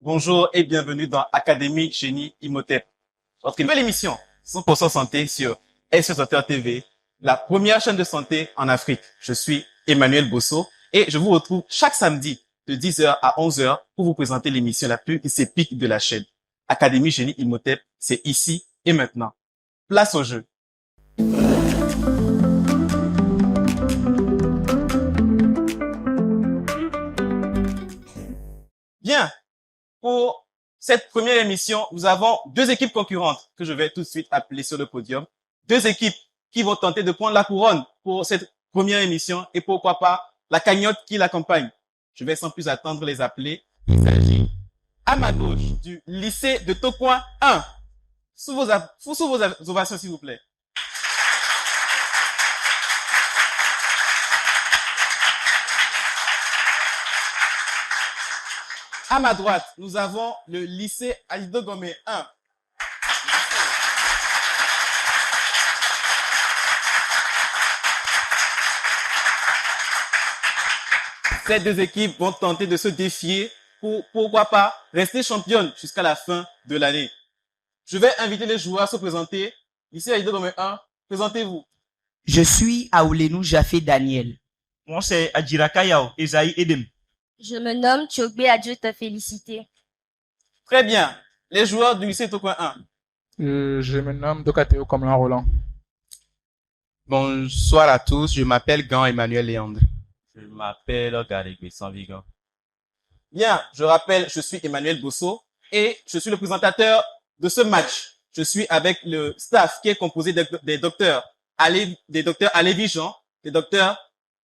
Bonjour et bienvenue dans Académie Génie Imhotep. Votre nouvelle émission 100% santé sur SOS Santé TV, la première chaîne de santé en Afrique. Je suis Emmanuel Bosso et je vous retrouve chaque samedi de 10h à 11h pour vous présenter l'émission la plus épique de la chaîne. Académie Génie Imhotep, c'est ici et maintenant. Place au jeu. Bien. Pour cette première émission, nous avons deux équipes concurrentes que je vais tout de suite appeler sur le podium. Deux équipes qui vont tenter de prendre la couronne pour cette première émission et pourquoi pas la cagnotte qui l'accompagne. Je vais sans plus attendre les appeler. Il s'agit à ma gauche du lycée de Tokoin 1. Sous vos ovations, s'il vous plaît. À ma droite, nous avons le lycée Alido Gomé 1. Ces deux équipes vont tenter de se défier pour, pourquoi pas, rester championnes jusqu'à la fin de l'année. Je vais inviter les joueurs à se présenter. Lycée Alido Gomé 1, présentez-vous. Je suis Aoulenou Jafé Daniel. Moi, c'est Adjiraka Yao, Esaïe Edem. Je me nomme Tchogbe Adjo te féliciter. Très bien. Les joueurs du lycée Tokoin 1. Je me nomme Dokateo Komlan Roland. Bonsoir à tous, je m'appelle Gan Emmanuel Léandre. Je m'appelle Garigwe Sanvigan. Bien, je rappelle, je suis Emmanuel Bosso et je suis le présentateur de ce match. Je suis avec le staff qui est composé des docteurs Alevi Jean, des docteurs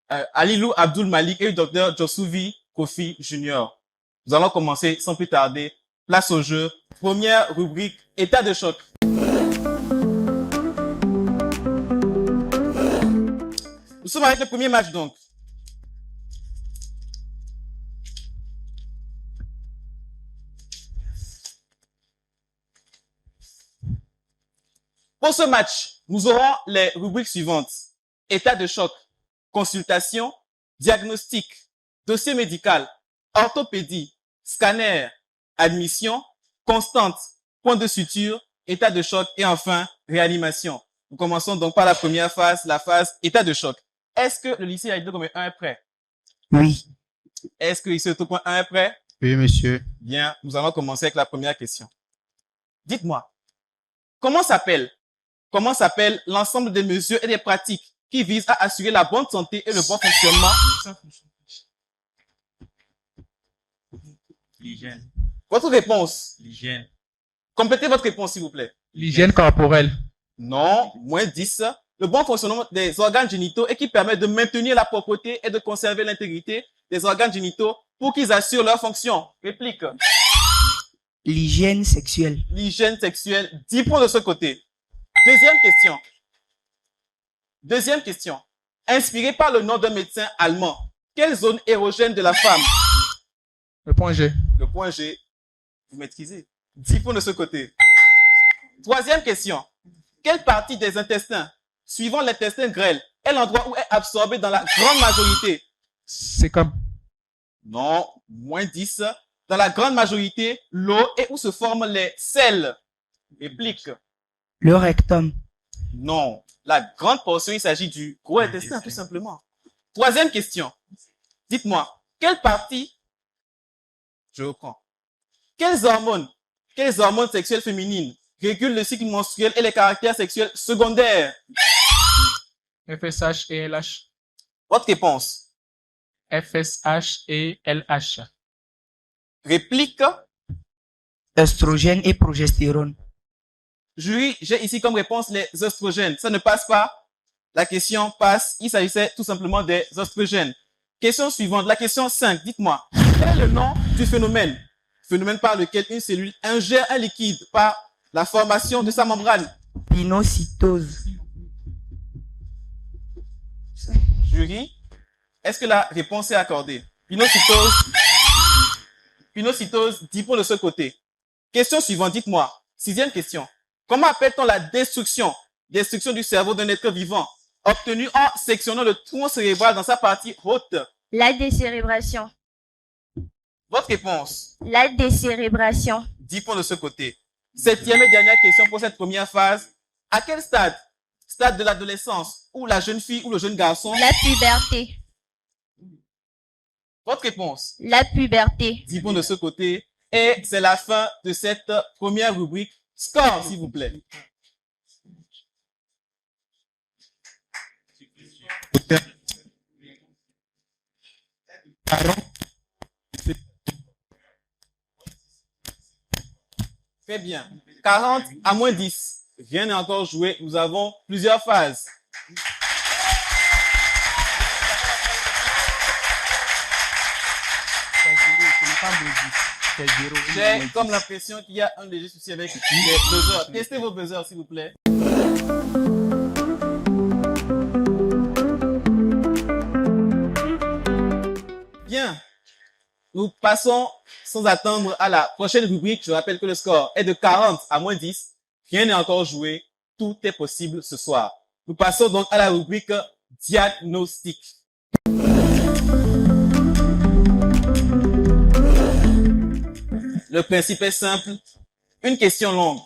Alilou Abdul Malik et du docteur Josuvi Kofi Junior. Nous allons commencer sans plus tarder. Place au jeu. Première rubrique, état de choc. Nous sommes avec le premier match donc. Pour ce match, nous aurons les rubriques suivantes. État de choc, consultation, diagnostic, dossier médical, orthopédie, scanner, admission, constante, point de suture, état de choc et enfin réanimation. Nous commençons donc par la première phase, la phase état de choc. Est-ce que le lycée Alido Gomé 1 est prêt? Oui. Est-ce que le lycée Tokoin 1 est prêt? Oui, monsieur. Bien, nous allons commencer avec la première question. Dites-moi, comment s'appelle l'ensemble des mesures et des pratiques qui visent à assurer la bonne santé et le bon fonctionnement? L'hygiène. Votre réponse. L'hygiène. Complétez votre réponse, s'il vous plaît. L'hygiène corporelle. Non, moins 10. Le bon fonctionnement des organes génitaux et qui permet de maintenir la propreté et de conserver l'intégrité des organes génitaux pour qu'ils assurent leur fonction. Réplique. L'hygiène sexuelle. L'hygiène sexuelle, 10 points de ce côté. Deuxième question. Inspiré par le nom d'un médecin allemand, quelle zone érogène de la femme? Le point G. Le point G, vous maîtrisez. 10 points de ce côté. Troisième question. Quelle partie des intestins, suivant l'intestin grêle, est l'endroit où est absorbé dans la grande majorité? C'est comme. Non, moins 10. Dans la grande majorité, l'eau et où se forment les selles. Réplique. Le rectum. Non. La grande portion, il s'agit du gros intestin, tout simplement. Troisième question. Dites-moi, quelle partie, je reprends, quelles hormones sexuelles féminines régulent le cycle menstruel et les caractères sexuels secondaires? FSH et LH. Votre réponse. FSH et LH. Réplique. Oestrogène et progestérone. Jury, j'ai ici comme réponse les oestrogènes. Ça ne passe pas. La question passe. Il s'agissait tout simplement des oestrogènes. Question suivante. La question 5. Dites-moi, quel est le nom du phénomène? Phénomène par lequel une cellule ingère un liquide par la formation de sa membrane. Pinocytose. Jury, est-ce que la réponse est accordée? Pinocytose, 10 points de ce côté. Question suivante. Dites-moi. Sixième question. Comment appelle-t-on la destruction du cerveau d'un être vivant obtenue en sectionnant le tronc cérébral dans sa partie haute? La décérébration. Votre réponse? La décérébration. 10 points de ce côté. Septième et dernière question pour cette première phase. À quel stade? Stade de l'adolescence, ou la jeune fille ou le jeune garçon? La puberté. Votre réponse? La puberté. 10 points de ce côté. Et c'est la fin de cette première rubrique. Score, s'il vous plaît. Très bien. 40 à moins 10. Rien n'est encore joué. Nous avons plusieurs phases. J'ai comme l'impression qu'il y a un léger souci avec les buzzers. Testez vos buzzers, s'il vous plaît. Bien. Nous passons sans attendre à la prochaine rubrique. Je rappelle que le score est de 40 à moins 10. Rien n'est encore joué. Tout est possible ce soir. Nous passons donc à la rubrique diagnostic. Le principe est simple. Une question longue,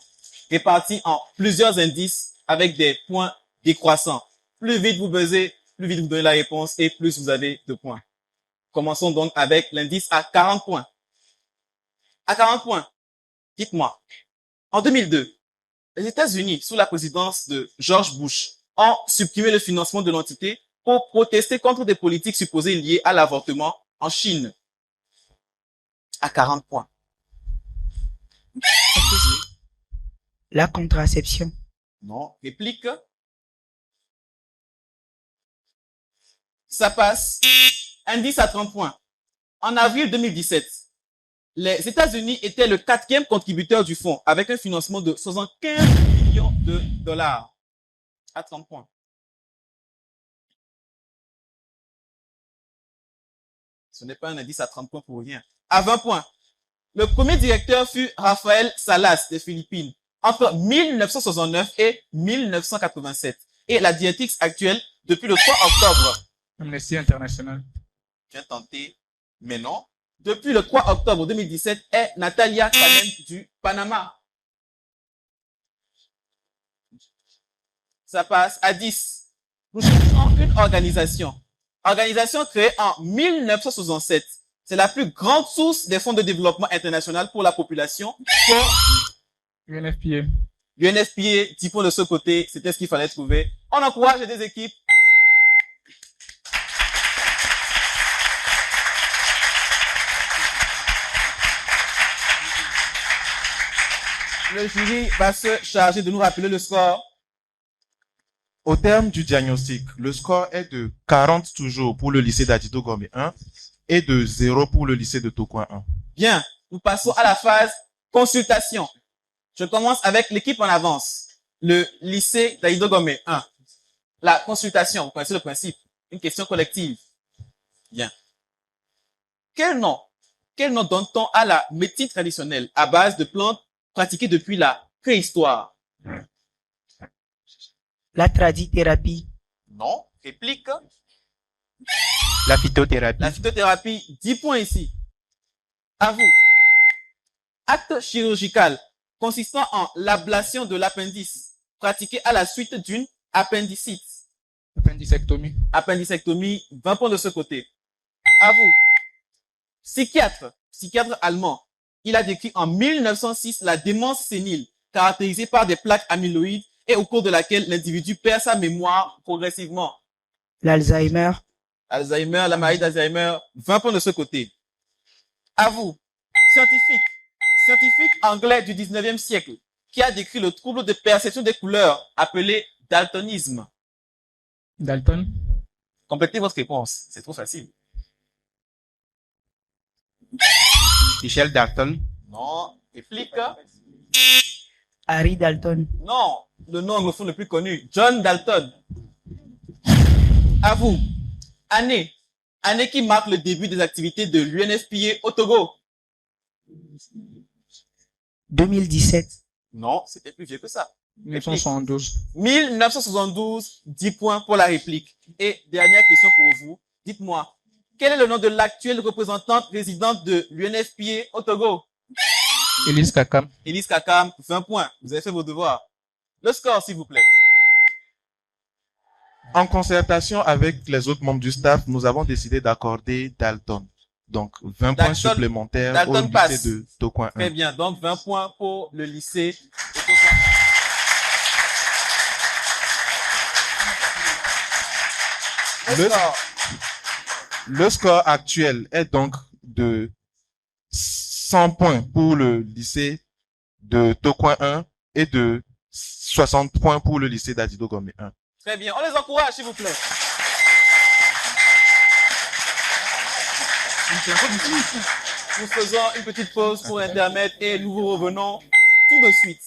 répartie en plusieurs indices avec des points décroissants. Plus vite vous buzzez, plus vite vous donnez la réponse et plus vous avez de points. Commençons donc avec l'indice à 40 points. À 40 points, dites-moi, en 2002, les États-Unis, sous la présidence de George Bush, ont supprimé le financement de l'entité pour protester contre des politiques supposées liées à l'avortement en Chine. À 40 points. La contraception. Non. Réplique. Ça passe. Indice à 30 points. En avril 2017, les États-Unis étaient le 4e contributeur du fonds avec un financement de 75 millions de dollars. À 30 points. Ce n'est pas un indice à 30 points pour rien. À 20 points. Le premier directeur fut Rafael Salas des Philippines entre 1969 et 1987. Et la directrice actuelle depuis le 3 octobre. Amnesty International. J'ai tenté, mais non. Depuis le 3 octobre 2017 est Natalia Kanem du Panama. Ça passe à 10. Nous cherchons une organisation. Organisation créée en 1967. C'est la plus grande source des fonds de développement international pour la population. Pour UNFPA. l'UNFPA, 10 points de ce côté, c'était ce qu'il fallait trouver. On encourage les deux équipes. Le jury va se charger de nous rappeler le score. Au terme du diagnostic, le score est de 40 toujours pour le lycée d'Adito Gomé 1 et de 0 pour le lycée de Tokoin 1. Bien, nous passons à la phase consultation. Je commence avec l'équipe en avance. Le lycée d'Adito Gomé 1. La consultation, vous connaissez le principe. Une question collective. Bien. Quel nom donne-t-on à la médecine traditionnelle à base de plantes pratiquées depuis la préhistoire? La tradithérapie. Non. Réplique. La phytothérapie. La phytothérapie, 10 points ici. À vous. Acte chirurgical consistant en l'ablation de l'appendice pratiqué à la suite d'une appendicite. Appendicectomie. Appendicectomie, 20 points de ce côté. À vous. Psychiatre allemand. Il a décrit en 1906 la démence sénile caractérisée par des plaques amyloïdes et au cours de laquelle l'individu perd sa mémoire progressivement. L'Alzheimer. Alzheimer, la maladie d'Alzheimer, 20 points de ce côté. À vous. Scientifique anglais du 19e siècle qui a décrit le trouble de perception des couleurs appelé daltonisme. Dalton. Complétez votre réponse, c'est trop facile. Michel Dalton. Non. Réplique. Harry Dalton. Non. Le nom anglophone le plus connu, John Dalton. À vous. Année qui marque le début des activités de l'UNFPA au Togo. 2017. Non, c'était plus vieux que ça. 1972. 1972, 10 points pour la réplique. Et dernière question pour vous. Dites-moi, Quel est le nom de l'actuelle représentante résidente de l'UNFPA au Togo? Elise Kakam. Elise Kakam, 20 points. Vous avez fait vos devoirs. Le score, s'il vous plaît. En concertation avec les autres membres du staff, nous avons décidé d'accorder Dalton. Donc, 20 points Dalton- supplémentaires Dalton au passe. lycée de Tocoin 1. Très bien. Donc, 20 points pour le lycée de Togo. Le- Le score actuel est donc de 100 points pour le lycée de Tocoin 1 et de 60 points pour le lycée d'Adido Gomé 1. Très bien. On les encourage, s'il vous plaît. Nous faisons une petite pause pour Internet et nous vous revenons tout de suite.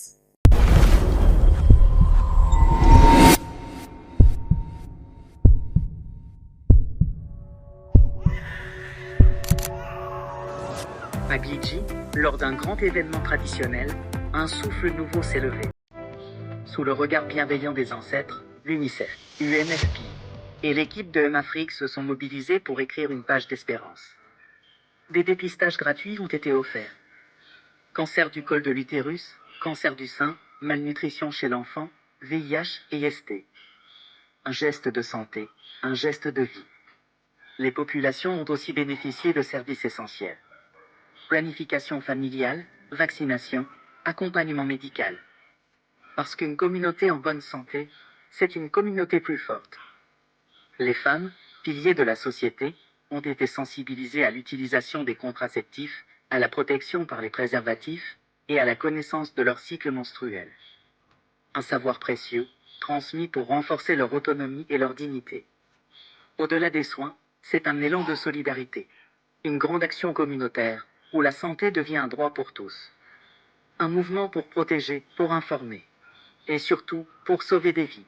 À Gidji, lors d'un grand événement traditionnel, un souffle nouveau s'est levé. Sous le regard bienveillant des ancêtres, l'UNICEF, UNFPA et l'équipe de Afrique se sont mobilisés pour écrire une page d'espérance. Des dépistages gratuits ont été offerts. Cancer du col de l'utérus, cancer du sein, malnutrition chez l'enfant, VIH et ST. Un geste de santé, un geste de vie. Les populations ont aussi bénéficié de services essentiels. Planification familiale, vaccination, accompagnement médical. Parce qu'une communauté en bonne santé, c'est une communauté plus forte. Les femmes, piliers de la société, ont été sensibilisées à l'utilisation des contraceptifs, à la protection par les préservatifs et à la connaissance de leur cycle menstruel. Un savoir précieux, transmis pour renforcer leur autonomie et leur dignité. Au-delà des soins, c'est un élan de solidarité. Une grande action communautaire, où la santé devient un droit pour tous. Un mouvement pour protéger, pour informer. Et surtout, pour sauver des vies.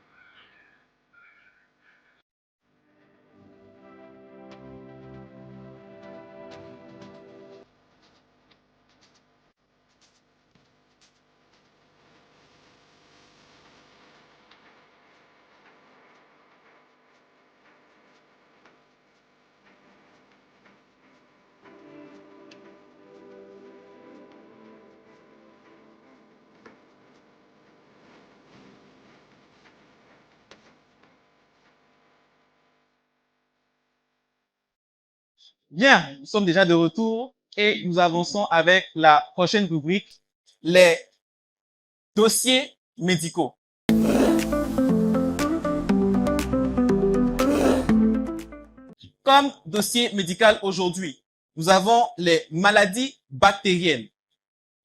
Bien, nous sommes déjà de retour et nous avançons avec la prochaine rubrique, les dossiers médicaux. Comme dossier médical aujourd'hui, nous avons les maladies bactériennes.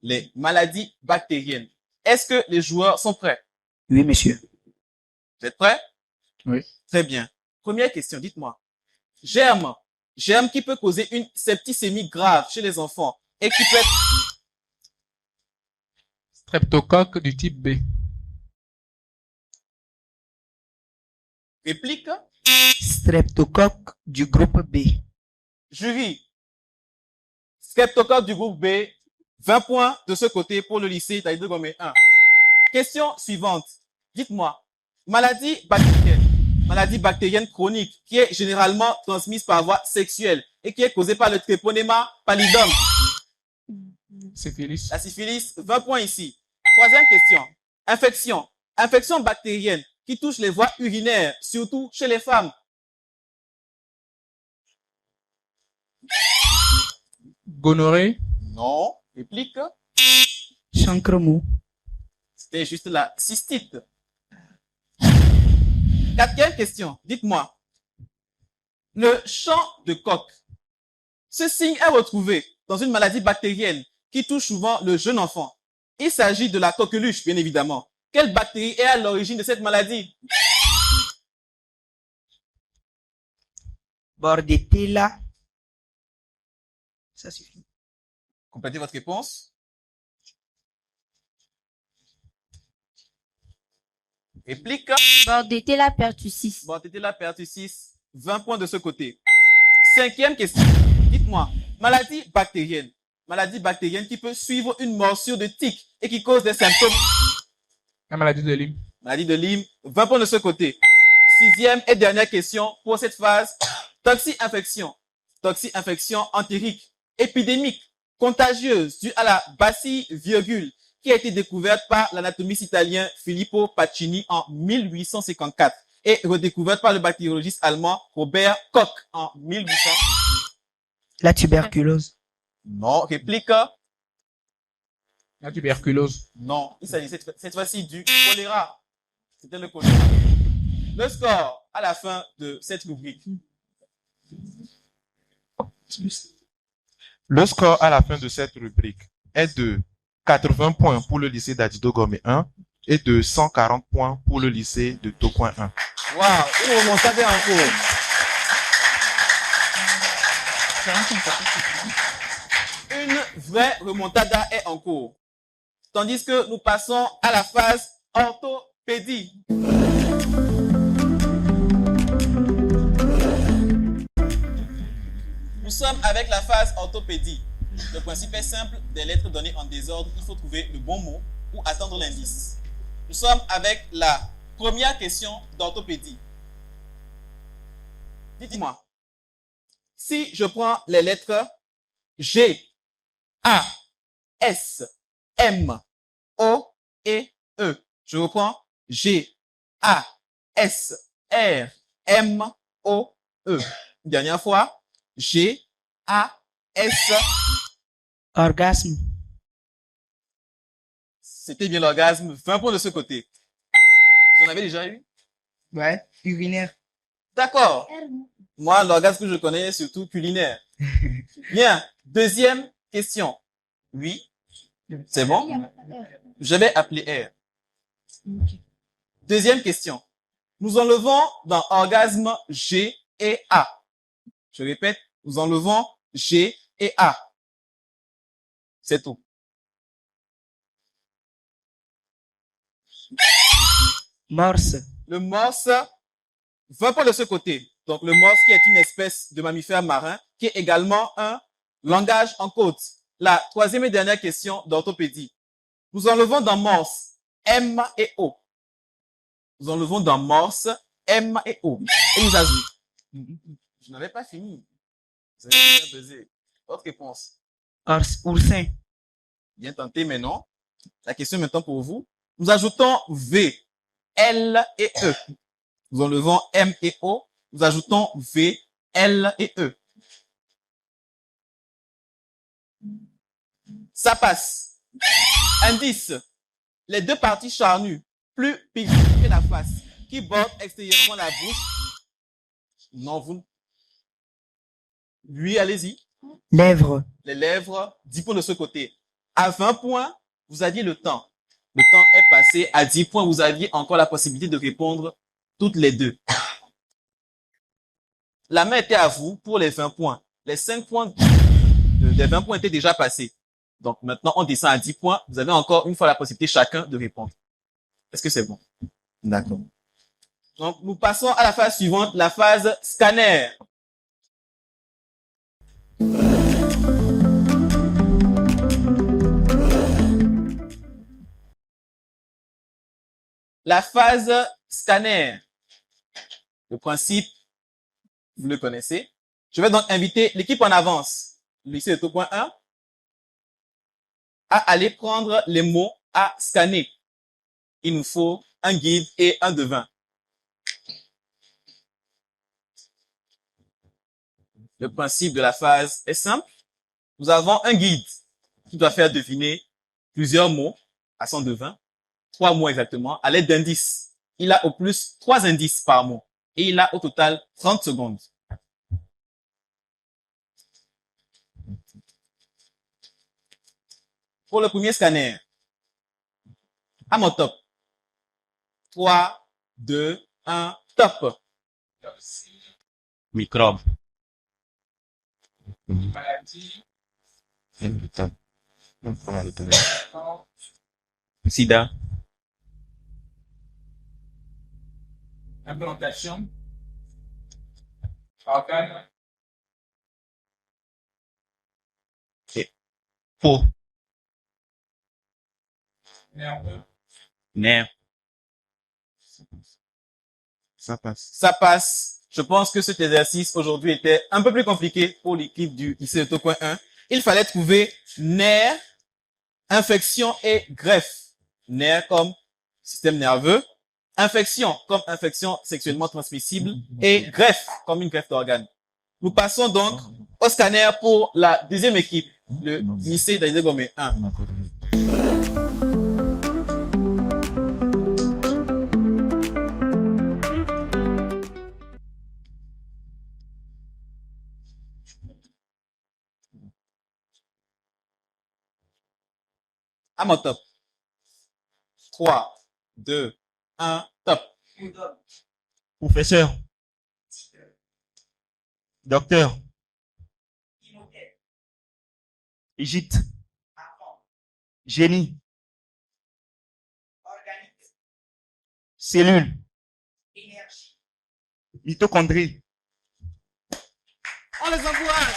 Les maladies bactériennes. Est-ce que les joueurs sont prêts? Oui, monsieur. Vous êtes prêts? Oui. Très bien. Première question, dites-moi. Germe. Germe qui peut causer une septicémie grave chez les enfants et qui peut être... Streptocoque du type B. Réplique. Streptocoque du groupe B. Jury. Streptocoque du groupe B. 20 points de ce côté pour le lycée Taïdo Gomé 1. Question suivante. Dites-moi. Maladie bactérienne. Maladie bactérienne chronique qui est généralement transmise par voie sexuelle et qui est causée par le Treponema pallidum. Syphilis. La syphilis, 20 points ici. Troisième question. Infection. Infection bactérienne qui touche les voies urinaires, surtout chez les femmes. Gonorrhée. Non. Réplique. Chancre mou. C'était juste la cystite. Quatrième question. Dites-moi. Le champ de coque. Ce signe est retrouvé dans une maladie bactérienne qui touche souvent le jeune enfant. Il s'agit de la coqueluche, bien évidemment. Quelle bactérie est à l'origine de cette maladie? Bordetella. Ça suffit. Complétez votre réponse. Réplique. Bordetella pertussis. Bordetella pertussis. 20 points de ce côté. Cinquième question. Dites-moi. Maladie bactérienne. Maladie bactérienne qui peut suivre une morsure de tique et qui cause des symptômes. La maladie de Lyme. Maladie de Lyme. 20 points de ce côté. Sixième et dernière question pour cette phase. Toxi-infection. toxi-infection entérique, épidémique, contagieuse, due à la bacille virgule, qui a été découverte par l'anatomiste italien Filippo Pacini en 1854 et redécouverte par le bactériologiste allemand Robert Koch en 1800. La tuberculose. Non, réplique. La tuberculose. Non, il s'agissait cette fois-ci du choléra. C'était le choléra. Le score à la fin de cette rubrique. Le score à la fin de cette rubrique est de 80 points pour le lycée d'Adido Gomé 1 et de 140 points pour le lycée de Tocoin 1. Waouh, une remontada en cours. Une vraie remontada est en cours. Tandis que nous passons à la phase orthopédie. Nous sommes avec la phase orthopédie. Le principe est simple, des lettres données en désordre, il faut trouver le bon mot ou attendre l'indice. Nous sommes avec la première question d'orthopédie. Dites-moi, si je prends les lettres G, A, S, M, O et E, je reprends G, A, S, R, M, O, E. Une dernière fois, G, A, S. Orgasme. C'était bien l'orgasme. 20 points de ce côté. Vous en avez déjà eu? Ouais. Urinaire. D'accord. Moi, l'orgasme que je connais est surtout culinaire. Bien. Deuxième question. Oui. C'est bon? Je vais appeler R. Deuxième question. Nous enlevons dans orgasme G et A. Je répète, nous enlevons G et A. C'est tout. Morse. Le morse, 20 points de ce côté. Donc, le morse qui est une espèce de mammifère marin, qui est également un langage en côte. La troisième et dernière question d'orthopédie. Nous enlevons dans morse M et O. Nous enlevons dans morse M et O. Et nous ajoutons. Je n'avais pas fini. Vous avez déjà buzzé. Autre réponse. Oursin. Bien tenté, mais non. La question est maintenant pour vous. Nous ajoutons V, L et E. Nous enlevons M et O. Nous ajoutons V, L et E. Ça passe. Indice. Les deux parties charnues, plus petites que la face, qui bordent extérieurement la bouche. Non, vous. Lui, allez-y. Lèvres. Les lèvres, 10 points de ce côté. À 20 points, vous aviez le temps. Le temps est passé. À 10 points, vous aviez encore la possibilité de répondre toutes les deux. La main était à vous pour les 20 points. Les 5 points des 20 points étaient déjà passés. Donc maintenant, on descend à 10 points. Vous avez encore une fois la possibilité chacun de répondre. Est-ce que c'est bon? D'accord. Donc, nous passons à la phase suivante, la phase scanner. La phase scanner. Le principe, vous le connaissez. Je vais donc inviter l'équipe en avance, le lycée de Tocoin 1, à aller prendre les mots à scanner. Il nous faut un guide et un devin. Le principe de la phase est simple. Nous avons un guide qui doit faire deviner plusieurs mots à son devin. 3 mots exactement, à l'aide d'indices. Il a au plus 3 indices par mot. Et il a au total 30 secondes. Pour le premier scanner, à mon top. 3, 2, 1, top. Microbe. Maladie. Sida. Implantation. Organe. Peau. Nerveux. Nerf. Ça passe. Ça passe. Je pense que cet exercice aujourd'hui était un peu plus compliqué pour l'équipe du lycée de Tocoin 1. Il fallait trouver nerf, infection et greffe. Nerf comme système nerveux, infection comme infection sexuellement transmissible et greffe comme une greffe d'organes. Nous passons donc au scanner pour la deuxième équipe, le lycée d'Aïdé Gomé 1. À mon top. 3, 2, 1, top. Professeur. Docteur. Égypte. Génie. Cellule. Mitochondrie. On les encourage.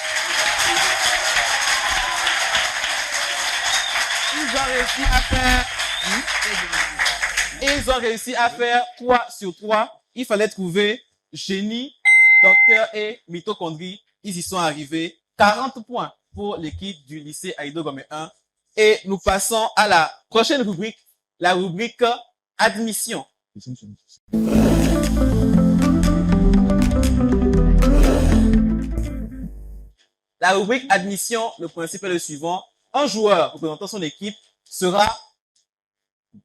Ils ont réussi à faire 3 sur 3. Il fallait trouver génie, docteur et mitochondrie. Ils y sont arrivés. 40 points pour l'équipe du lycée Aïdo Gomé 1. Et nous passons à la prochaine rubrique, la rubrique admission. La rubrique admission, le principe est le suivant. Un joueur représentant son équipe sera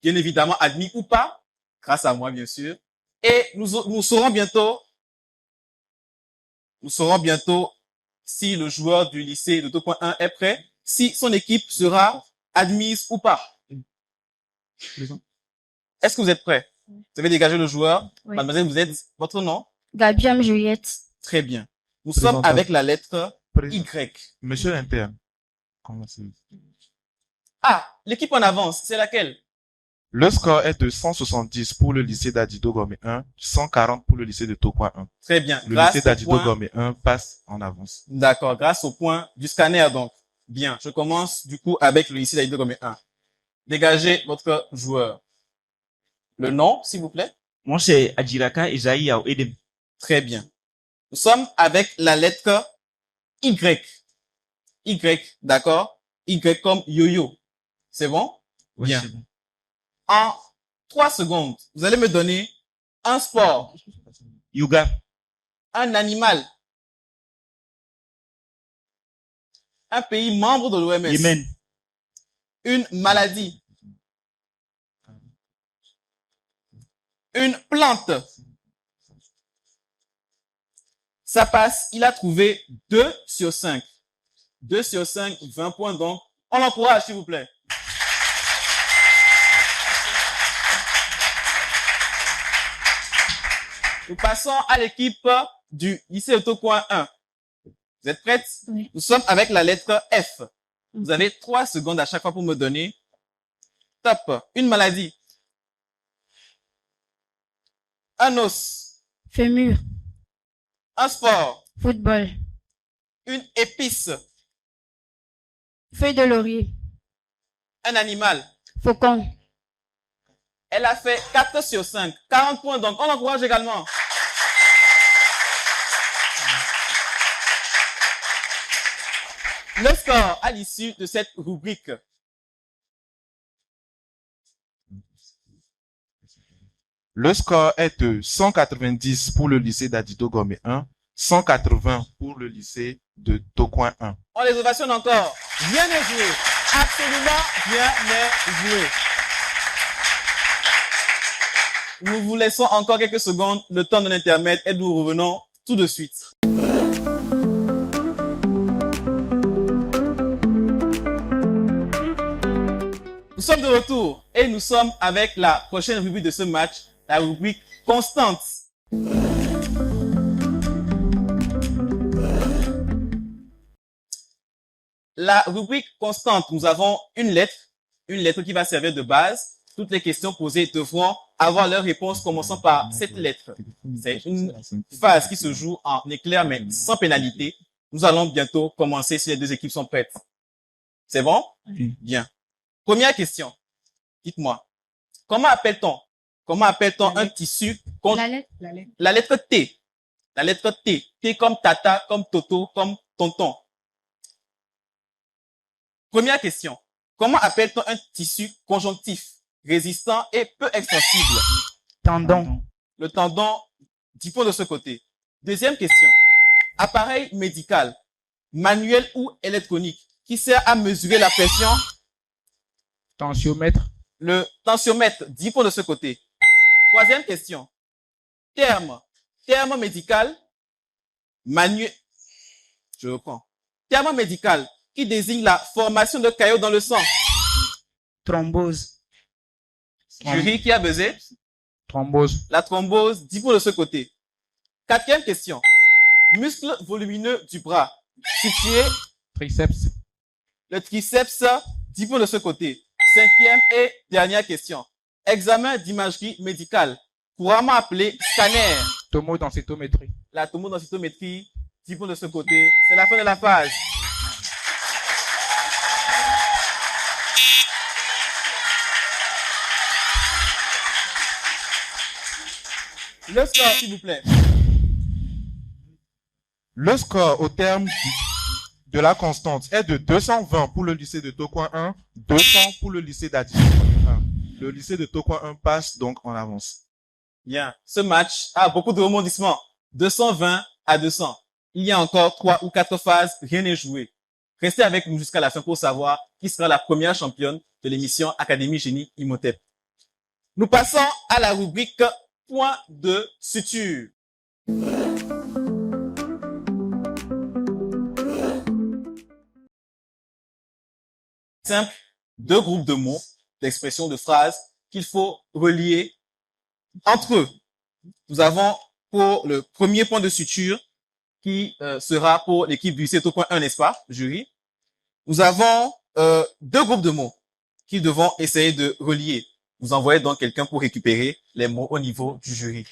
bien évidemment admis ou pas, grâce à moi bien sûr. Et nous saurons bientôt si le joueur du lycée de Tocoin 1 est prêt, si son équipe sera admise ou pas. Est-ce que vous êtes prêts? Vous avez dégagé le joueur. Oui. Mademoiselle, vous êtes votre nom? Gabiam Juliette. Très bien. Nous sommes avec la lettre Y. Monsieur l'interne. Ah, l'équipe en avance, c'est laquelle? Le score est de 170 pour le lycée d'Adido Gomé 1, 140 pour le lycée de Tocoin 1. Très bien. Le Grâce lycée au d'Adido point- Gomé 1 passe en avance. D'accord, grâce au point du scanner donc. Bien, je commence du coup avec le lycée d'Aïdo Gomé 1. Dégagez votre joueur. Le nom, s'il vous plaît. Moi, c'est Adjiraka Esaïe Yao Edem. Très bien. Nous sommes avec la lettre Y. Y, d'accord? Y comme yo-yo. C'est bon? Oui, Bien. c'est bon. En 3 secondes, vous allez me donner un sport, Yoga. un animal, un pays membre de l'OMS, Yémen. une maladie, une plante. Ça passe, il a trouvé 2 sur 5. 2 sur 5, 20 points donc. On l'encourage, s'il vous plaît. Nous passons à l'équipe du lycée de Tocoin 1. Vous êtes prêtes? Oui. Nous sommes avec la lettre F. Vous avez 3 secondes à chaque fois pour me donner. Top. Une maladie. Un os. Fémur. Un sport. Football. Une épice. Feuille de laurier. Un animal. Faucon. Elle a fait 4 sur 5. 40 points donc. On l'encourage également. Le score à l'issue de cette rubrique. Le score est de 190 pour le lycée d'Adido Gomé 1, 180 pour le lycée de Tocoin 1. On les ovationne encore. Bien est joué. Absolument bien est joué. Nous vous laissons encore quelques secondes, le temps de l'intermède, et nous revenons tout de suite. Nous sommes de retour et nous sommes avec la prochaine rubrique de ce match, la rubrique constante. La rubrique constante, nous avons une lettre qui va servir de base. Toutes les questions posées devront avoir leur réponse commençant par cette lettre. C'est une phase qui se joue en éclair mais sans pénalité. Nous allons bientôt commencer si les deux équipes sont prêtes. C'est bon? Bien. Première question. Dites-moi. Comment appelle-t-on un tissu La lettre. la lettre T. La lettre T. T comme tata, comme toto, comme tonton. Première question. Comment appelle-t-on un tissu conjonctif, résistant et peu extensible? Tendon. Le tendon, 10 points de ce côté. Deuxième question. Appareil médical, manuel ou électronique, qui sert à mesurer la pression? Tensiomètre. Le tensiomètre, 10 points de ce côté. Troisième question. Terme. Terme médical, manuel. Je reprends. Terme médical, qui désigne la formation de caillots dans le sang. Thrombose. Jury qui a buzzé. Thrombose. La thrombose, 10 points de ce côté. Quatrième question. Muscle volumineux du bras, situé. Triceps. Le triceps, 10 points de ce côté. Cinquième et dernière question. Examen d'imagerie médicale, couramment appelé scanner. Tomodensitométrie. La tomodensitométrie, 10 points de ce côté. C'est la fin de la phase. Le score, s'il vous plaît. Le score au terme de la constante est de 220 pour le lycée de Tokoin 1, 200 pour le lycée d'Adji 1. Le lycée de Tokoin 1 passe donc en avance. Bien. Ce match a beaucoup de rebondissements. 220 à 200. Il y a encore 3 ou 4 phases, rien n'est joué. Restez avec nous jusqu'à la fin pour savoir qui sera la première championne de l'émission Académie Génie Imhotep. Nous passons à la rubrique point de suture. Simple, 2 groupes de mots, d'expressions, de phrases qu'il faut relier entre eux. Nous avons pour le premier point de suture qui sera pour l'équipe du lycée Tokoin 1, n'est-ce pas, jury? Nous avons 2 groupes de mots qu'ils devront essayer de relier. Vous envoyez donc quelqu'un pour récupérer les mots au niveau du jury.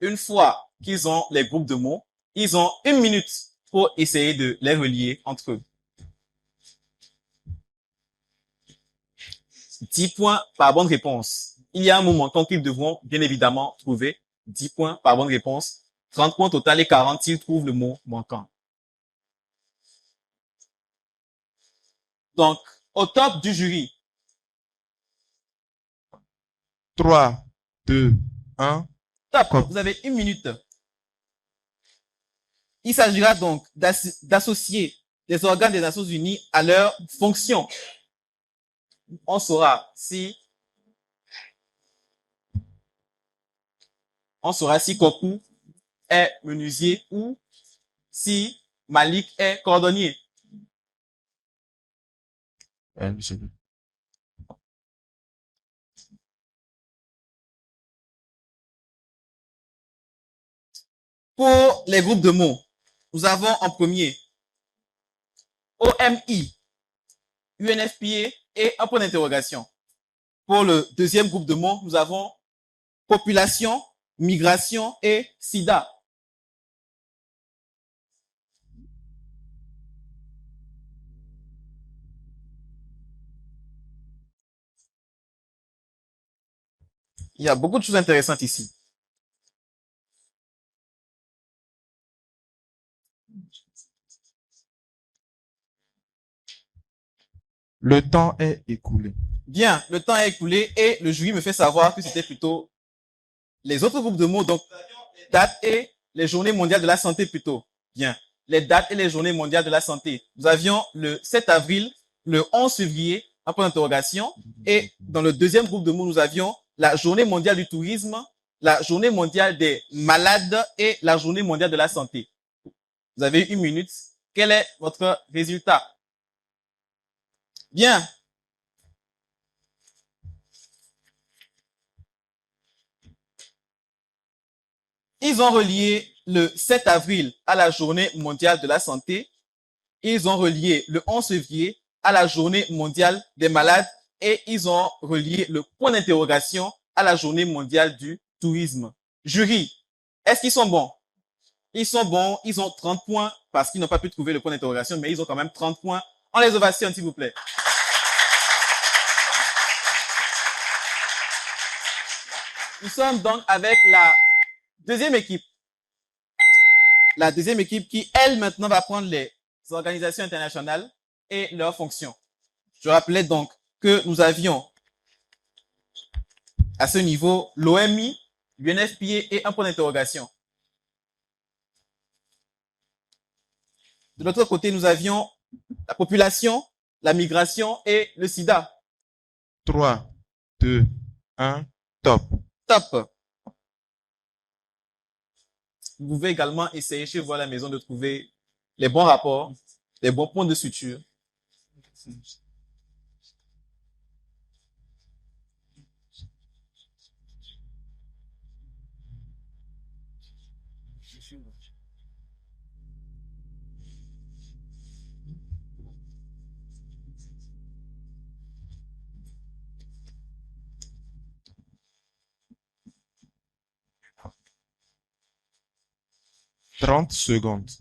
Une fois qu'ils ont les groupes de mots, ils ont 1 minute pour essayer de les relier entre eux. 10 points par bonne réponse. Il y a un mot manquant qu'ils devront bien évidemment trouver. 10 points par bonne réponse. 30 points total et 40 s'ils trouvent le mot manquant. Donc, au top du jury. 3, 2, 1. Top, vous avez 1 minute. Il s'agira donc d'associer les organes des Nations Unies à leur fonction. On saura si Kokou est menuisier ou si Malik est cordonnier. Pour les groupes de mots, nous avons en premier OMI, UNFPA et un point d'interrogation. Pour le deuxième groupe de mots, nous avons population, migration et sida. Il y a beaucoup de choses intéressantes ici. Le temps est écoulé. Bien, le temps est écoulé et le jury me fait savoir que c'était plutôt les autres groupes de mots, donc les dates et les journées mondiales de la santé plutôt. Bien, les dates et les journées mondiales de la santé. Nous avions le 7 avril, le 11 février, un point d'interrogation. Et dans le deuxième groupe de mots, nous avions la journée mondiale du tourisme, la journée mondiale des malades et la journée mondiale de la santé. Vous avez 1 minute. Quel est votre résultat? Bien. Ils ont relié le 7 avril à la journée mondiale de la santé. Ils ont relié le 11 février à la journée mondiale des malades et ils ont relié le point d'interrogation à la journée mondiale du tourisme. Jury, est-ce qu'ils sont bons? Ils sont bons, ils ont 30 points parce qu'ils n'ont pas pu trouver le point d'interrogation, mais ils ont quand même 30 points. On les ovationne, s'il vous plaît. Nous sommes donc avec la deuxième équipe. La deuxième équipe qui, elle, maintenant, va prendre les organisations internationales et leurs fonctions. Je rappelais donc que nous avions à ce niveau l'OMI, l'UNFPA et un point d'interrogation. De l'autre côté, nous avions la population, la migration et le sida. 3, 2, 1, top. Top. Vous pouvez également essayer chez vous à la maison de trouver les bons rapports, les bons points de suture. « 30 secondes. «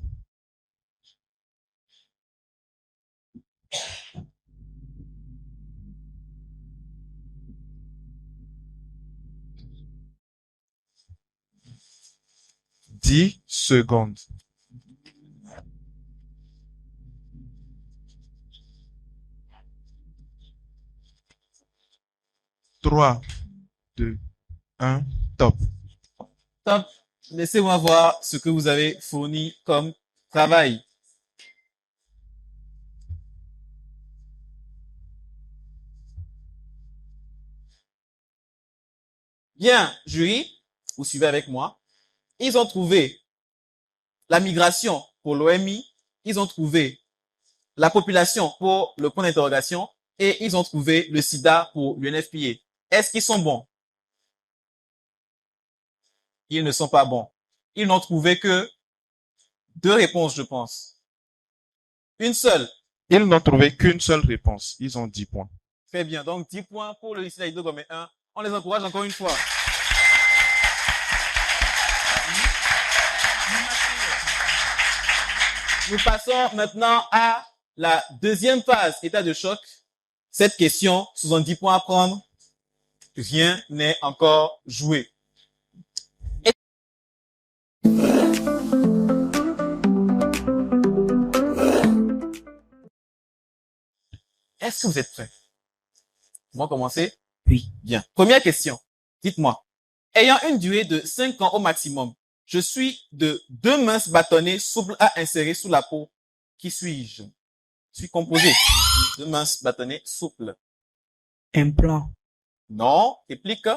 10 secondes. 3, 2, 1, top. Top. Laissez-moi voir ce que vous avez fourni comme travail. Bien, jury, vous suivez avec moi. Ils ont trouvé la migration pour l'OMI, ils ont trouvé la population pour le point d'interrogation et ils ont trouvé le sida pour l'UNFPA. Est-ce qu'ils sont bons? Ils ne sont pas bons. Ils n'ont trouvé que 2 réponses, je pense. Une seule. Ils n'ont trouvé qu'une seule réponse. Ils ont 10 points. Très bien. Donc, 10 points pour le lycée Aïdo Gomé 1. On les encourage encore une fois. Nous passons maintenant à la deuxième phase, état de choc. Cette question, 70 points à prendre. Rien n'est encore joué. Est-ce que vous êtes prêts? On va commencer? Oui. Bien. Première question. Dites-moi. Ayant une durée de 5 ans au maximum, je suis de 2 minces bâtonnets souples à insérer sous la peau. Qui suis-je? Je suis composé de minces bâtonnets souples. Implant. Non. Réplique.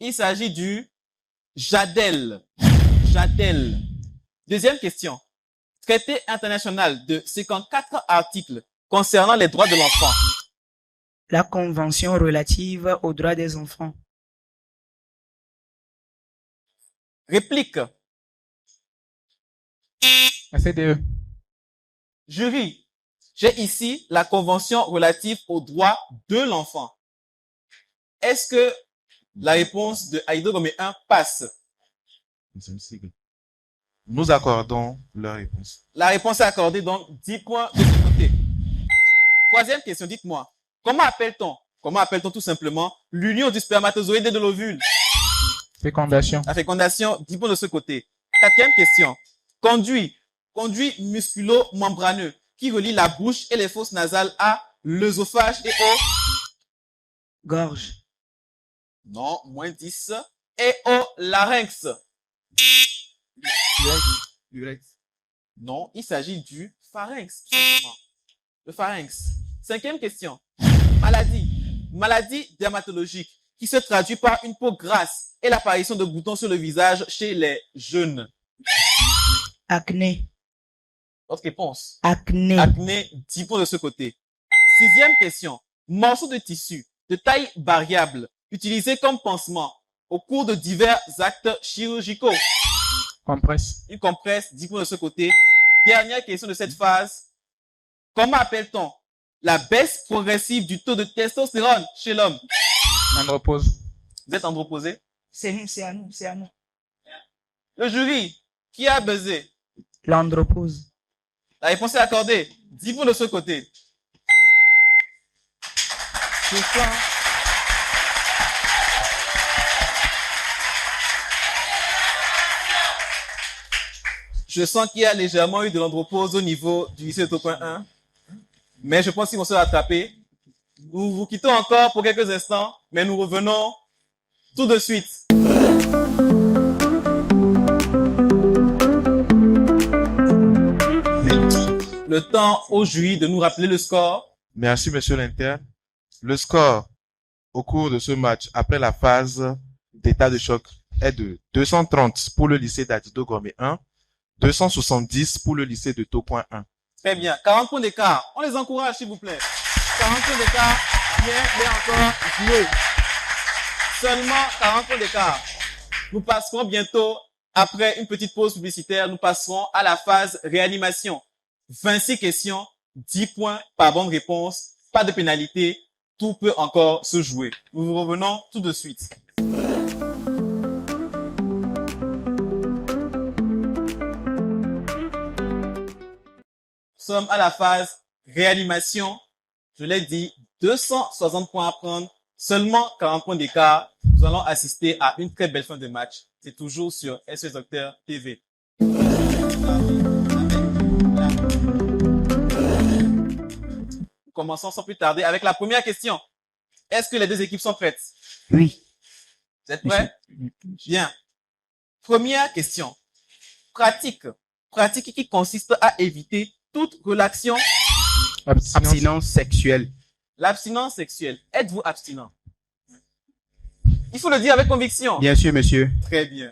Il s'agit du jadel. Jadel. Deuxième question. Traité international de 54 articles concernant les droits de l'enfant. La Convention relative aux droits des enfants. Réplique. La CDE. Jury. J'ai ici la Convention relative aux droits de l'enfant. Est-ce que la réponse de Aïdo Gomé 1 passe? Nous accordons leur réponse. La réponse est accordée, donc 10 points de ce côté. Troisième question, dites-moi. Comment appelle-t-on tout simplement l'union du spermatozoïde et de l'ovule? Fécondation. La fécondation, 10 points de ce côté. Quatrième question. Conduit musculo-membraneux qui relie la bouche et les fosses nasales à l'œsophage et au... Gorge. Non, moins 10. Et au larynx. Non, il s'agit du pharynx. Tout simplement. Le pharynx. Cinquième question. Maladie dermatologique qui se traduit par une peau grasse et l'apparition de boutons sur le visage chez les jeunes. Acné. Votre réponse. Acné. Acné, 10 points de ce côté. Sixième question. Morceau de tissu de taille variable utilisé comme pansement au cours de divers actes chirurgicaux. Compresse. Une compresse, 10 points de ce côté. Dernière question de cette phase. Comment appelle-t-on la baisse progressive du taux de testostérone chez l'homme? Andropause. Vous êtes androposé? C'est nous, c'est à nous, c'est à nous. Le jury, qui a buzzé? L'andropause. La réponse est accordée. 10 points de ce côté. C'est ça. Je sens qu'il y a légèrement eu de l'andropause au niveau du lycée de Tocoin 1. Mais je pense qu'ils vont se rattraper. Nous vous quittons encore pour quelques instants, mais nous revenons tout de suite. Le temps au jury de nous rappeler le score. Merci, monsieur l'Inter. Le score au cours de ce match, après la phase d'état de choc, est de 230 pour le lycée d'Adito Gomé 1, 270 pour le lycée de Tocoin 1. Très bien. 40 points d'écart. On les encourage, s'il vous plaît. 40 points d'écart. Bien encore joué. Seulement 40 points d'écart. Nous passerons bientôt, après une petite pause publicitaire, nous passerons à la phase réanimation. 26 questions, 10 points par bonne réponse, pas de pénalité, tout peut encore se jouer. Nous vous revenons tout de suite. Nous sommes à la phase réanimation. Je l'ai dit, 260 points à prendre, seulement 40 points d'écart. Nous allons assister à une très belle fin de match. C'est toujours sur SOS Docteur TV. Commençons sans plus tarder avec la première question. Est-ce que les deux équipes sont prêtes? Oui. Vous êtes prêts? Bien. Première question. Pratique. Pratique qui consiste à éviter toute relation. Abstinence sexuelle. L'abstinence sexuelle. Êtes-vous abstinent? Il faut le dire avec conviction. Bien sûr, monsieur. Très bien.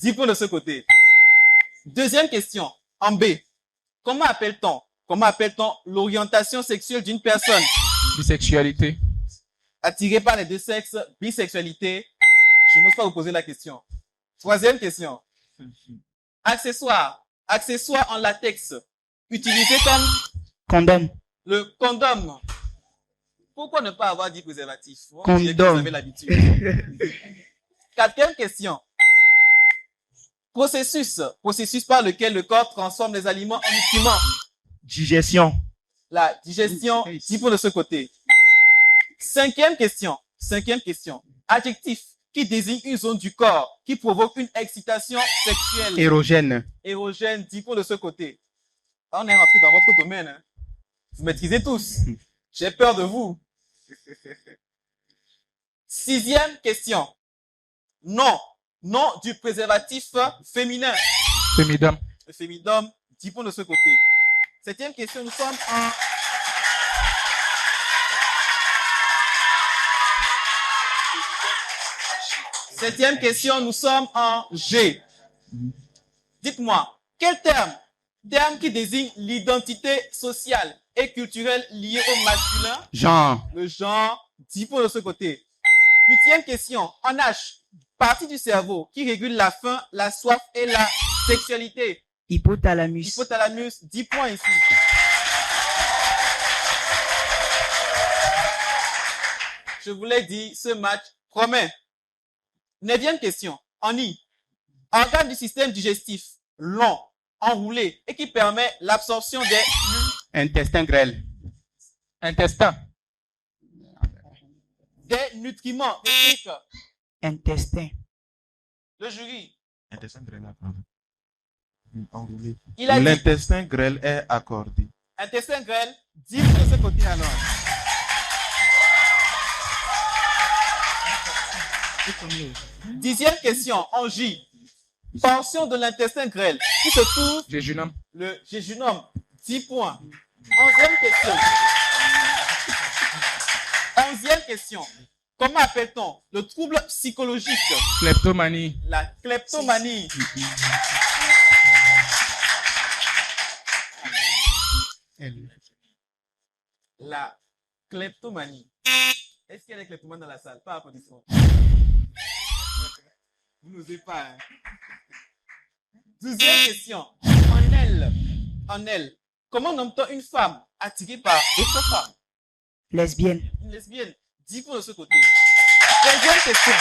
10 points de ce côté. Deuxième question. En B. Comment appelle-t-on l'orientation sexuelle d'une personne? Bisexualité. Attirée par les deux sexes, bisexualité. Je n'ose pas vous poser la question. Troisième question. Accessoire. Accessoire en latex. Utilisé comme Condom. le condom. Pourquoi ne pas avoir dit préservatif? Bon, Condom. je sais que vous avez l'habitude. Quatrième question. Processus. Processus par lequel le corps transforme les aliments en nutriments. Digestion. La digestion, 10 points de ce côté. Cinquième question. Adjectif qui désigne une zone du corps qui provoque une excitation sexuelle. Érogène. Érogène, 10 points de ce côté. On est rentré dans votre domaine. Hein. Vous maîtrisez tous. J'ai peur de vous. Sixième question. Nom du préservatif féminin. Fémidum. Le fémidum, 10 points de ce côté. Septième question, nous sommes en... Septième question, nous sommes en G. Dites-moi, quel terme qui désigne l'identité sociale et culturelle liée au masculin? Genre. Le genre, 10 points de ce côté. Huitième question, en H. Partie du cerveau qui régule la faim, la soif et la sexualité. Hypothalamus. Hypothalamus, 10 points ici. Je vous l'ai dit, ce match promet. Neuvième question. En I. Organe du système digestif, long, enroulé et qui permet l'absorption Intestin grêle. Intestin. des nutriments. Des trucs. Intestin. Le jury. Intestin grêle accordé. Enroulé. Il a dit L'intestin grêle est accordé. intestin grêle, 10 de ce côté alors. Dixième question, en J. Portion de l'intestin grêle qui se trouve Jéjunum. le jéjunum, 10 points. Onzième question. Onzième question. Comment appelle-t-on le trouble psychologique? Kleptomanie. La kleptomanie. La kleptomanie. Est-ce qu'il y a des kleptomanes dans la salle? Pas applaudissements. Vous n'osez pas, hein? 12e question. En elle. Comment nomme-t-on une femme attirée par d'autres femmes? Lesbienne. Une lesbienne. 10 points de ce côté. 13e question.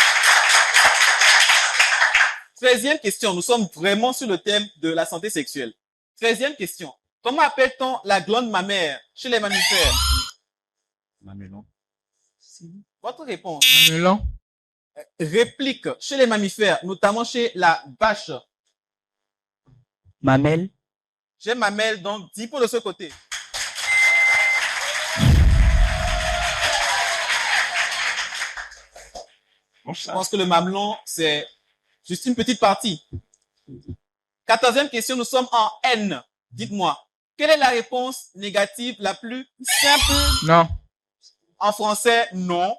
13e question. Nous sommes vraiment sur le thème de la santé sexuelle. 13e question. Comment appelle-t-on la glande mammaire chez les mammifères? Mamelon. Votre réponse. Mamelon. Réplique chez les mammifères, notamment chez la vache. Mamelle. J'ai mamelle, donc 10 points de ce côté. Je pense que le mamelon, c'est juste une petite partie. 14e question, nous sommes en N. Dites-moi, quelle est la réponse négative la plus simple? Non. En français, non.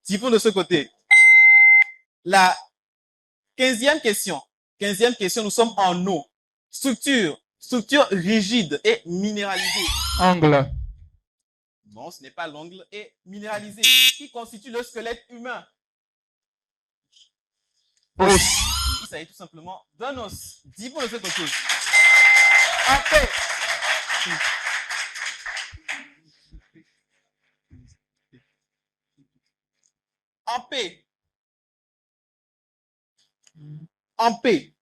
10 points de ce côté. La 15e question. 15e question, nous sommes en eau. Structure rigide et minéralisée. Angle. Non, ce n'est pas l'ongle et minéralisé. Qui constitue le squelette humain? Os. Il s'agit tout simplement d'un os. 10 points de ce côté. En paix. En paix. En paix.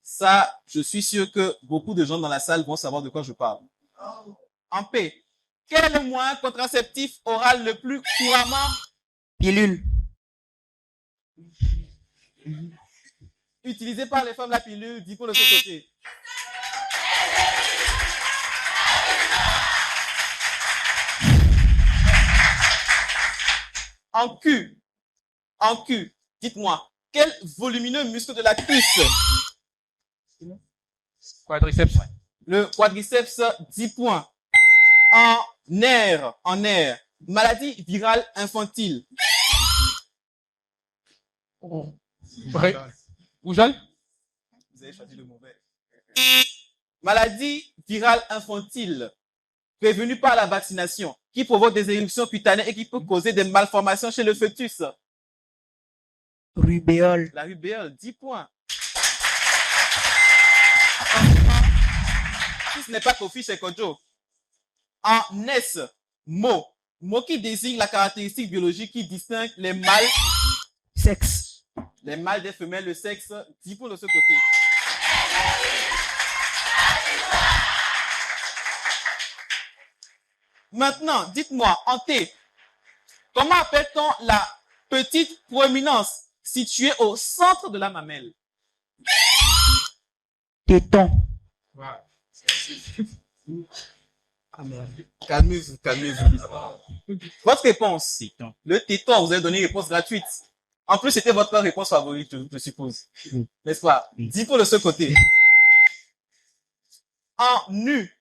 Ça, je suis sûr que beaucoup de gens dans la salle vont savoir de quoi je parle. En paix. Quel est le moyen contraceptif oral le plus couramment Pilule. utilisé par les femmes, la pilule? 10 points de ce côté. En cul, dites-moi, quel volumineux muscle de la cuisse? Quadriceps. Le quadriceps, 10 points. En nerf, maladie virale infantile. Rougeole. Vous avez choisi le mauvais. Maladie virale infantile, prévenue par la vaccination, qui provoque des éruptions cutanées et qui peut causer des malformations chez le fœtus. Rubéole. La rubéole, 10 points. Si ce n'est pas Kofi, c'est Kojo. En S, mot qui désigne la caractéristique biologique qui distingue les mâles, Sexe. les mâles des femelles, le sexe, 10 points de ce côté. Maintenant, dites-moi, en T, comment appelle-t-on la petite proéminence située au centre de la mamelle? Téton. Ah merde. Calmez-vous. Votre réponse, le téton, vous avez donné une réponse gratuite. En plus, c'était votre réponse favorite, je suppose. N'est-ce pas? 10 points de ce côté. En nu,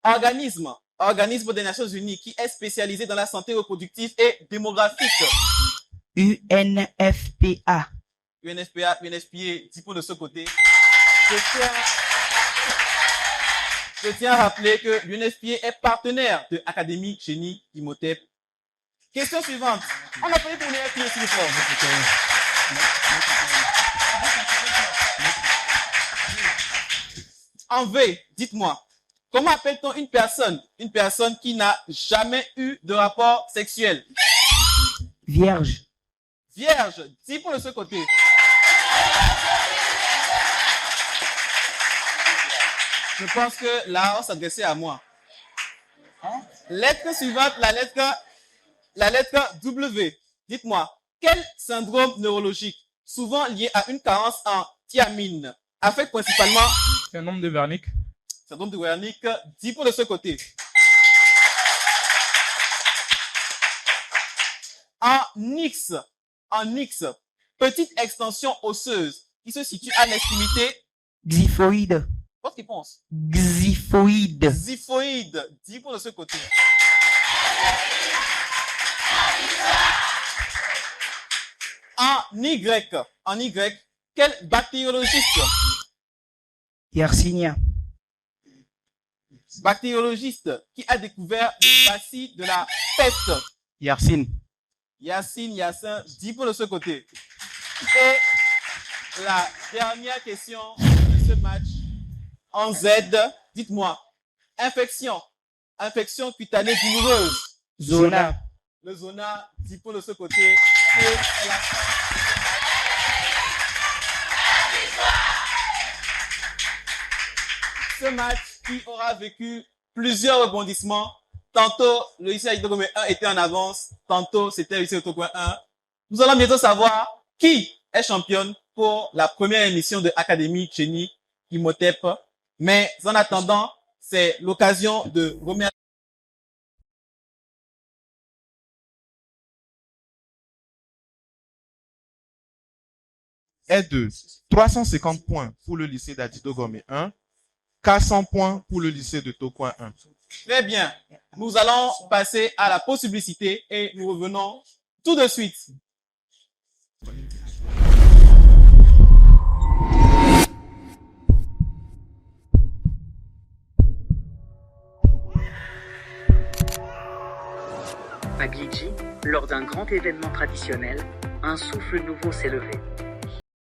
organisme des Nations Unies qui est spécialisé dans la santé reproductive et démographique. UNFPA. UNFPA, 10 points de ce côté. Je tiens à rappeler que l'UNFPA est partenaire de Académie Génie Imhotep. Question suivante. On a payé pour l'UNFPA, s'il vous plaît. En V, dites-moi, comment appelle-t-on une personne qui n'a jamais eu de rapport sexuel? Vierge. Vierge, 10 points de ce côté. Je pense que là, on s'adressait à moi. Lettre suivante, la lettre W. Dites-moi, quel syndrome neurologique, souvent lié à une carence en thiamine, affecte principalement Syndrome de Wernicke. syndrome de Wernicke? 10 points de ce côté. En X, petite extension osseuse qui se situe à l'extrémité. Xiphoïde. Votre réponse? Xiphoïde. Xiphoïde. 10 points de ce côté. En Y, quel bactériologiste Yersinia. Bactériologiste qui a découvert le bacille de la peste? Yacine. Yacine, 10 points de ce côté. Et la dernière question de ce match, en Z, dites-moi, infection cutanée douloureuse. Zona. Le zona, 10 points de ce côté. Et la... Ce match qui aura vécu plusieurs rebondissements. Tantôt, le lycée Aïdogome 1 était en avance. Tantôt, c'était le lycée Otokouin 1. Nous allons bientôt savoir qui est championne pour la première émission de Académie Génie Imhotep. Mais en attendant, c'est l'occasion de remercier est de 350 points pour le lycée d'Adido Gomé 1, 400 points pour le lycée de Tokoin 1. Très bien. Nous allons passer à la pause publicité et nous revenons tout de suite. À Guidji, lors d'un grand événement traditionnel, un souffle nouveau s'est levé.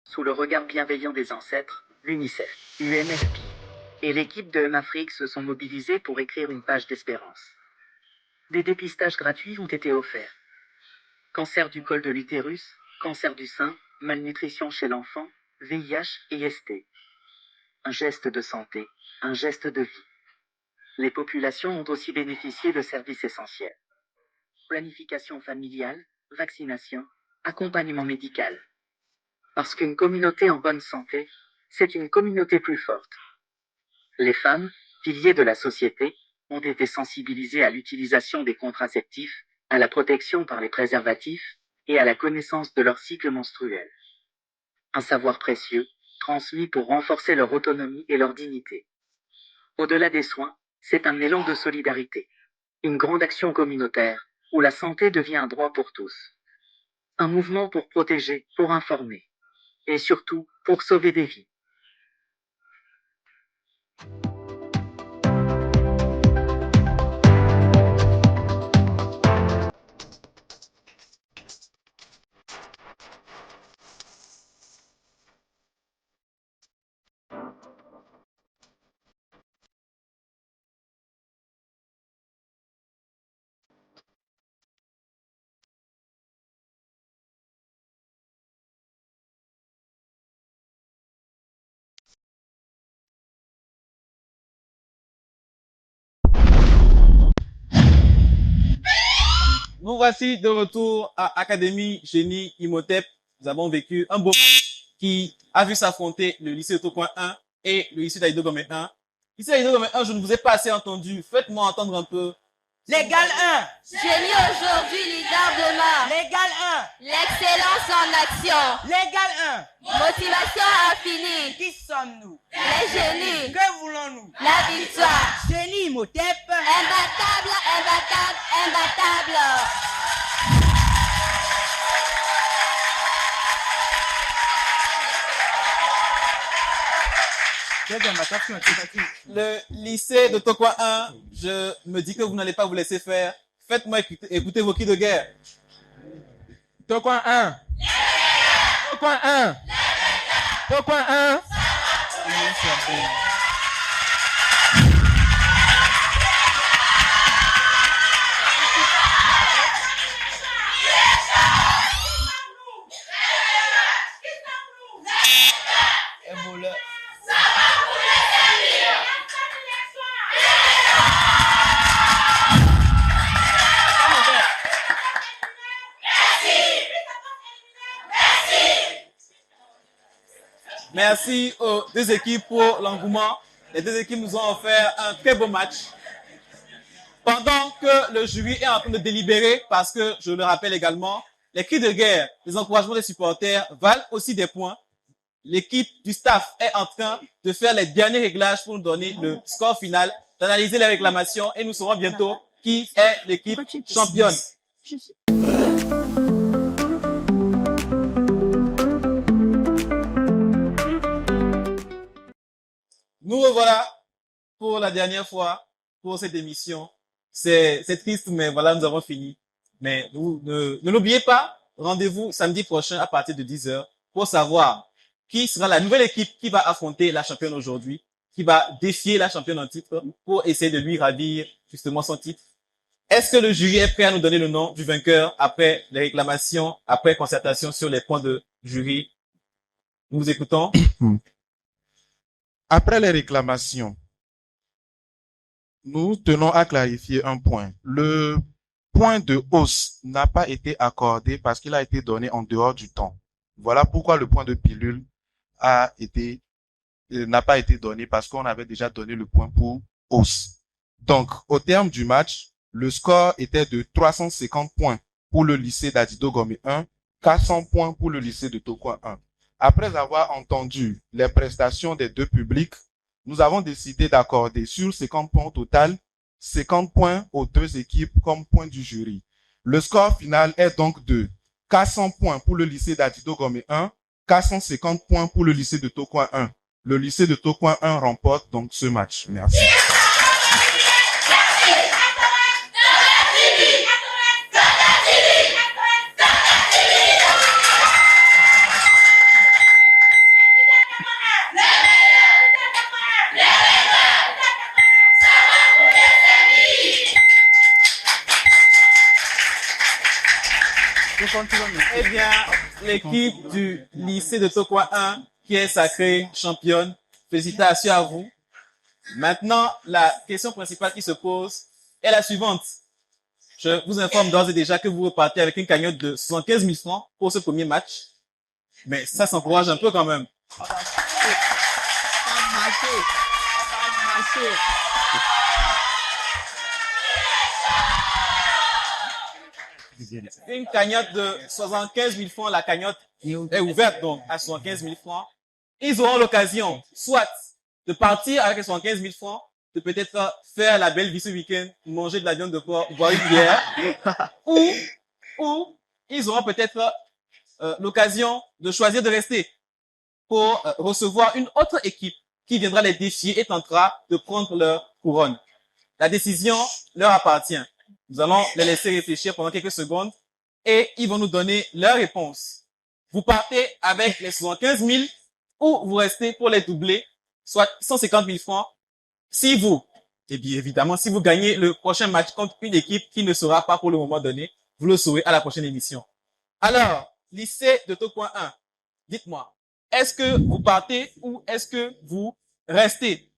Sous le regard bienveillant des ancêtres, l'UNICEF, UNFP et l'équipe de Afrique se sont mobilisés pour écrire une page d'espérance. Des dépistages gratuits ont été offerts. Cancer du col de l'utérus, cancer du sein, malnutrition chez l'enfant, VIH et ST. Un geste de santé, un geste de vie. Les populations ont aussi bénéficié de services essentiels. Planification familiale, vaccination, accompagnement médical. Parce qu'une communauté en bonne santé, c'est une communauté plus forte. Les femmes, piliers de la société, ont été sensibilisées à l'utilisation des contraceptifs, à la protection par les préservatifs et à la connaissance de leur cycle menstruel. Un savoir précieux, transmis pour renforcer leur autonomie et leur dignité. Au-delà des soins, c'est un élan de solidarité. Une grande action communautaire, où la santé devient un droit pour tous. Un mouvement pour protéger, pour informer. Et surtout, pour sauver des vies. Nous voici de retour à Académie Génie Imhotep. Nous avons vécu un beau match qui a vu s'affronter le lycée de Tokoin 1 et le lycée d'Aïdo Gomé 1. Lycée d'Aïdo Gomé 1, je ne vous ai pas assez entendu. Faites-moi entendre un peu. L'égal 1. Génie aujourd'hui, leader demain. L'égal 1. L'excellence en action. L'égal 1. Motivation infinie. Qui sommes-nous? Les génies. Que voulons-nous? La victoire. Génie Imhotep. Imbattable, imbattable, imbattable. Le lycée de Tokoin 1, je me dis que vous n'allez pas vous laisser faire. Faites-moi écouter vos cris de guerre. Tokoin 1. Tokoin 1. Tokoin 1. Un voleur. Merci aux deux équipes pour l'engouement. Les deux équipes nous ont offert un très beau match. Pendant que le jury est en train de délibérer, parce que, je le rappelle également, les cris de guerre, les encouragements des supporters valent aussi des points. L'équipe du staff est en train de faire les derniers réglages pour nous donner le score final, d'analyser les réclamations et nous saurons bientôt qui est l'équipe championne. Nous revoilà pour la dernière fois pour cette émission. C'est triste, mais voilà, nous avons fini. Mais ne l'oubliez pas, rendez-vous samedi prochain à partir de 10h pour savoir qui sera la nouvelle équipe qui va affronter la championne aujourd'hui, qui va défier la championne en titre pour essayer de lui ravir justement son titre. Est-ce que le jury est prêt à nous donner le nom du vainqueur après les réclamations, après concertation sur les points de jury? Nous vous écoutons. Après les réclamations, nous tenons à clarifier un point. Le point de hausse n'a pas été accordé parce qu'il a été donné en dehors du temps. Voilà pourquoi le point de pilule n'a pas été donné parce qu'on avait déjà donné le point pour Os. Donc, au terme du match, le score était de 350 points pour le lycée d'Adido Gomé 1, 400 points pour le lycée de Tokoin 1. Après avoir entendu les prestations des deux publics, nous avons décidé d'accorder sur 50 points au total, 50 points aux deux équipes comme point du jury. Le score final est donc de 400 points pour le lycée d'Adido Gomé 1, 450 points pour le lycée de Tokoin 1. Le lycée de Tokoin 1 remporte donc ce match. Merci. Eh bien, l'équipe du lycée de Tokoin 1 qui est sacrée championne. Félicitations à vous. Maintenant, la question principale qui se pose est la suivante. Je vous informe d'ores et déjà que vous repartez avec une cagnotte de 75 000 francs pour ce premier match. Mais ça s'encourage un peu quand même. Une cagnotte de 75 000 francs, la cagnotte est ouverte donc à 75 000 francs. Ils auront l'occasion soit de partir avec les 75 000 francs, de peut-être faire la belle vie ce week-end, manger de la viande de porc, boire une bière, ou ils auront peut-être l'occasion de choisir de rester pour recevoir une autre équipe qui viendra les défier et tentera de prendre leur couronne. La décision leur appartient. Nous allons les laisser réfléchir pendant quelques secondes et ils vont nous donner leur réponse. Vous partez avec les 75 000 ou vous restez pour les doubler, soit 150 000 francs. Si vous, et bien évidemment, si vous gagnez le prochain match contre une équipe qui ne sera pas pour le moment donné, vous le saurez à la prochaine émission. Alors, lycée de Tokoin 1, dites-moi, est-ce que vous partez ou est-ce que vous restez?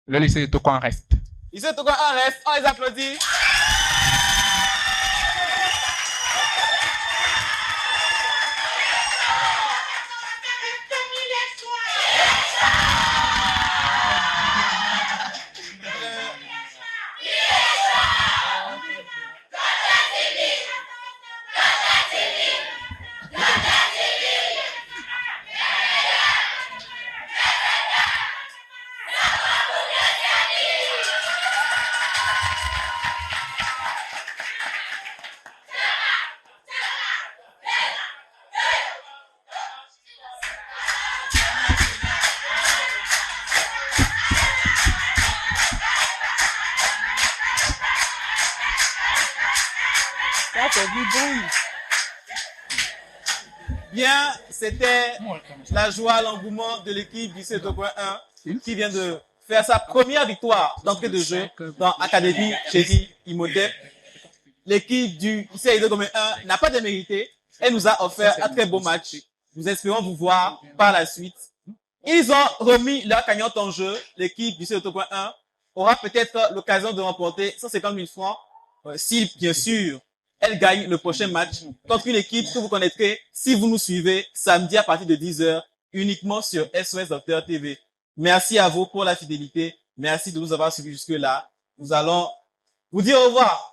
Le lycée de Tokoin reste. Lycée de Tokoin 1 reste, on les applaudit. Bien, c'était la joie, l'engouement de l'équipe du lycée de Tokoin 1 qui vient de faire sa première victoire d'entrée de jeu dans Académie Chéri Imodep. L'équipe du lycée de Tokoin 1 n'a pas démérité. Elle nous a offert un très beau match. Nous espérons vous voir par la suite. Ils ont remis leur cagnotte en jeu. L'équipe du lycée de Tokoin 1 aura peut-être l'occasion de remporter 150 000 francs si, bien sûr, elle gagne le prochain match contre une équipe que vous connaîtrez si vous nous suivez samedi à partir de 10h uniquement sur SOS Docteur TV. Merci à vous pour la fidélité. Merci de nous avoir suivis jusque-là. Nous allons vous dire au revoir.